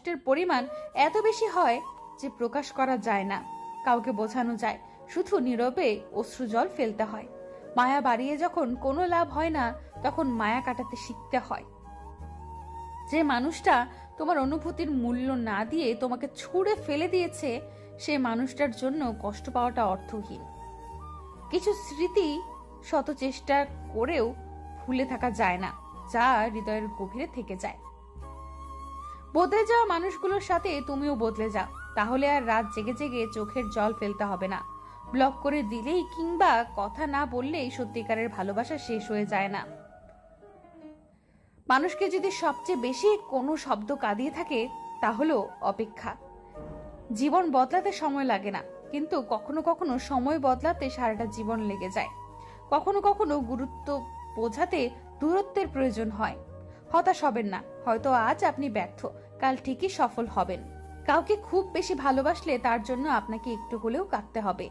কষ্টের পরিমাণ এত বেশি হয় যে প্রকাশ করা যায় না, কাউকে বোঝানো যায়, শুধু নীরবে অশ্রুজল ফেলতে হয়। মায়া বাড়িয়ে যখন কোনো লাভ হয় না, তখন মায়া কাটাতে শিখতে হয়। যে মানুষটা তোমার অনুভূতির মূল্য না দিয়ে তোমাকে ছুঁড়ে ফেলে দিয়েছে, সেই মানুষটার জন্য কষ্ট পাওয়াটা অর্থহীন। কিছু স্মৃতি শত চেষ্টা করেও ভুলে থাকা যায় না, যা হৃদয়ের গভীরে থেকে যায়। বদলে যাওয়া মানুষগুলোর সাথে তুমিও বদলে যাও, তাহলে আর রাত জেগে জেগে চোখের জল ফেলতে হবে না। ব্লক করে দিলেই কিংবা কথা না বললেই সত্যিকারের ভালোবাসা শেষ হয়ে যায় না। মানুষকে যদি সবচেয়ে বেশি কোনো শব্দ কাঁদিয়ে থাকে, তা হলো অপেক্ষা। জীবন বদলাতে সময় লাগে না, কিন্তু কখনো কখনো সময় বদলাতে সারাটা জীবন লেগে যায়। কখনো কখনো গুরুত্ব বোঝাতে দূরত্বের প্রয়োজন হয়। হতাশ হবেন না, হয়তো আজ আপনি ব্যর্থ, কাল ঠিকই সফল হবেন। কাউকে খুব বেশি ভালোবাসলে তার জন্য আপনাকে একটু হলেও কাঁদতে হবে।